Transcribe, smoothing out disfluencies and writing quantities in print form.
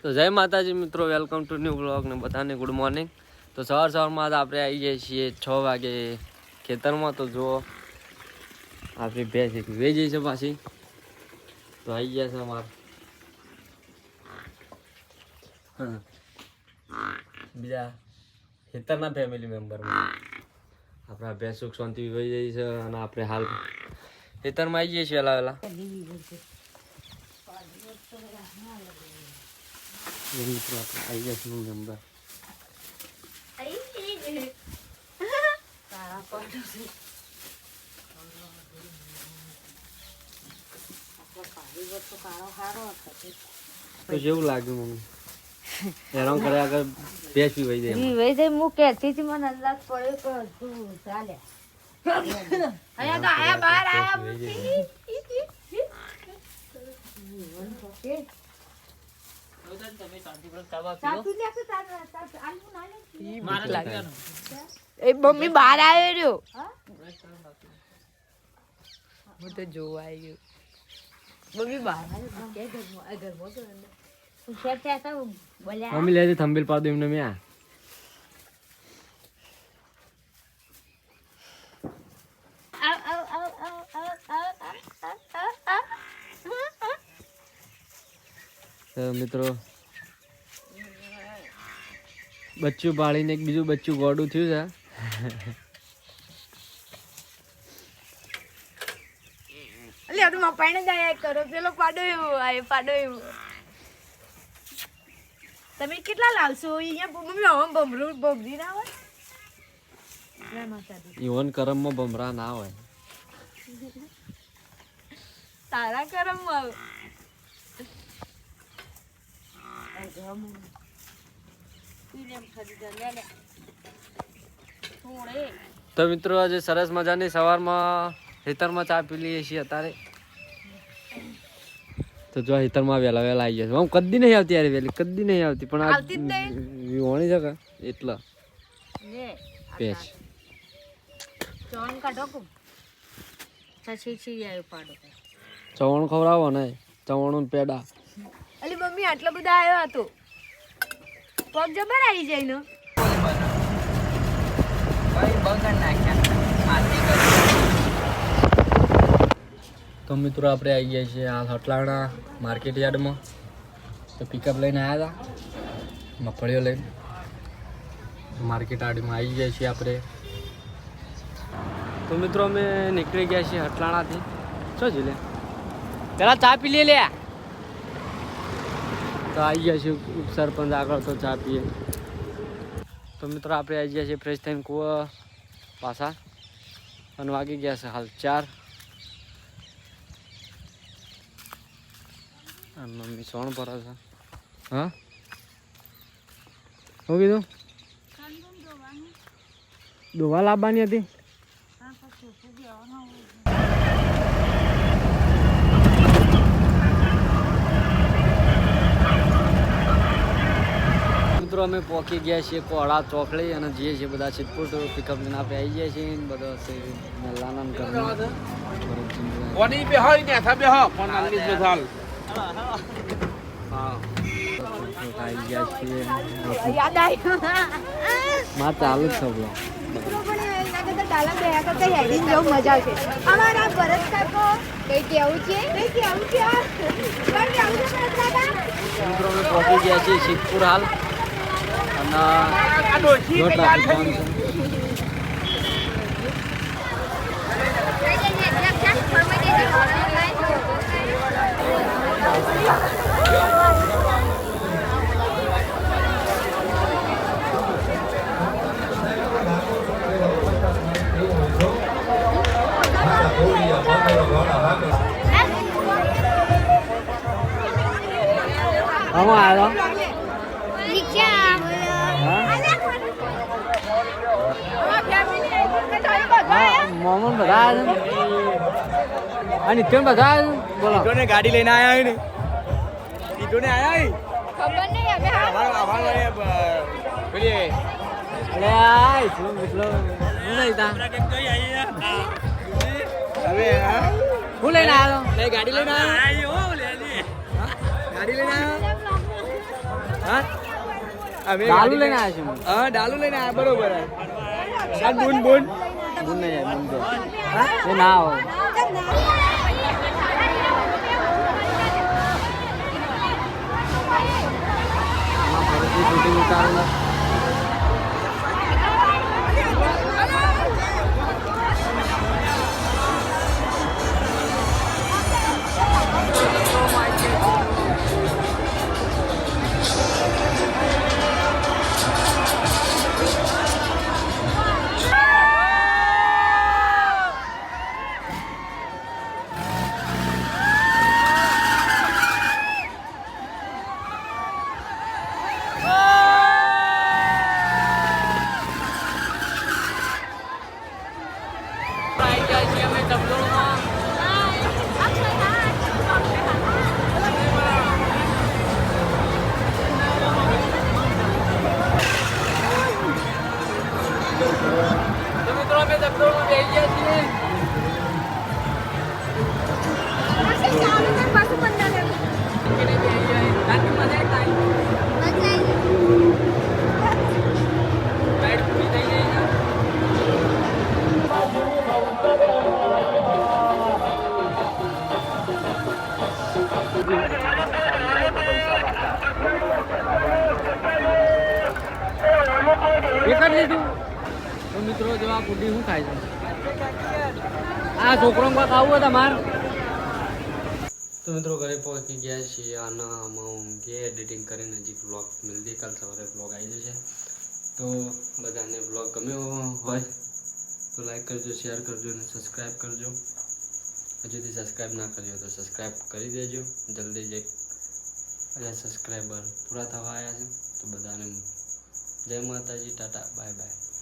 તો જય માતાજી મિત્રો, વેલકમ ટુ ન્યૂ બ્લોગ ને બધાને ગુડ મોર્નિંગ। તો સવારમાં આપણે આવી જઈએ છીએ 6 વાગે ખેતરમાં। તો જો આપણી ભેંસ એક વેચી છે પાછી, તો આવી ગયા છે અમારા બીજા ખેતરના ફેમિલી મેમ્બરમાં આપણા ભેંસ સુખ શાંતિ વહી જાય છે અને આપણે હાલ ખેતરમાં આવી જઈએ છીએ વહેલા વહેલા। મિત્રો આપણે આવી ગયા છીએ મેમ્બર તો જેવું લાગ્યું મમ્મી હેરાન કરે આગળ ભેંસ બી વહી જાય હું કહેતી હતી મને અંદાજ પડ્યો કે તું ચાલે આયા તો આયા બહાર આયા મમ્મી બહાર આવ્યો રહ્યો હું તો જોવા આવ્યો મમ્મી બહાર મમ્મી લેજે થંબેલ પાડ દો એમને મેં તો મિત્રો બચ્ચું પાળીને એક બીજું બચ્ચું ગોડું થયું છે। અલ્યા તો પાણી દયા કરો પેલો પાડો એવો આ પાડો એવો તમે કેટલા લાવશો અહીંયા મમ્મી હમ બમરું બમરી ના હોય ના માતાજી ઈવન કરમમાં ભમરા ના હોય તારા કરમમાં તો મિત્રો આજે સરસ મજાની સવારમાં ખેતરમાં ચા પી લઈએ છીએ અત્યારે। તો જો ખેતરમાં વહેલા વહેલા આવી જશે, આમ કદી નહીં આવતી યાર વહેલી, કદી નહીં આવતી પણ આ વિહોણી છે એટલા પેચ ચોણ કાઢો કુ સચી છી જાય પાડો ચવણ ખવડાવો ને ચવણ પેડા અલી મમ્મી આટલા બધા આવ્યો હતો પગ જબર આવી જાય ને તો મિત્રો આપણે આવી ગયા છીએ હાલ હટલાણા માર્કેટ યાર્ડમાં। તો પિકઅપ લઈને આવ્યા હતા મગફળીઓ લઈને માર્કેટ યાર્ડમાં આવી ગયા છીએ આપણે। તો મિત્રો અમે નીકળી ગયા છીએ હટલાણાથી। શું છે લે પેલા ચા પી લે તો આવી ગયા છીએ ઉપસરપંચ આગળ, તો ચા પીએ। તો મિત્રો આપણે આવી ગયા છીએ ફ્રેશ થઈને કૂવા પાછા અને વાગી ગયા છે હાલ 4। મમ્મી સોણ પર છે। હા શું કીધું? દોવા લાવવાની હતી। મિત્રો અમે પહોંચી ગયા છીએ કોળા ચોકડી અને જઈએ છીએ બધા સિદ્ધપુર। તો પિકઅપ લઈને આપણે આવી ગયા છીએ બધા લાનન કરવા ચાલુ જ મજા આવશે અમારા ભરત કાકો કઈ કેવું છે મિત્રો અમે પહોંચી ગયા છીએ સિદ્ધપુર હાલ અને આમાં આવ્યો મોમન બધા અને નિત્યન બધા બોલો ગાડી લઈને આયા ને ઈટોને આયા ખબર નહીં હવે પેલી અરે આય સ્લો નહીં તા હવે હું લઈને આવ્યો ગાડી લઈને આવ્યો ગાડી લઈને આવ્યો હા અમે ચાલુ લઈને આવ્યા છું હા ડાલુ લઈને આયા બરોબર આ બુન બુન બુન નહીં જાય બુન તો એ ના આવો શૂટિંગ ઉતારેલા તો મિત્રો જો આ ફૂડી શું ખાય છે આ છોકરો ખાવું હતા માર તો મિત્રો ઘરે પહોંચી ગયા છીએ આના આમાં ઊંઘે એડિટિંગ કરીને હજી બ્લોગ મિલતી કાલ સવારે બ્લોગ આવી જશે તો બધાને બ્લોગ ગમ્યો હોય તો લાઈક કરજો શેર કરજો અને સબસ્ક્રાઈબ કરજો હજુથી સબસ્ક્રાઈબ ના કર્યો તો સબસ્ક્રાઈબ કરી દેજો જલ્દી જ 1000 સબસ્ક્રાઈબર પૂરા થવા આવ્યા છે તો બધાને જય માતાજી ટાટા બાય બાય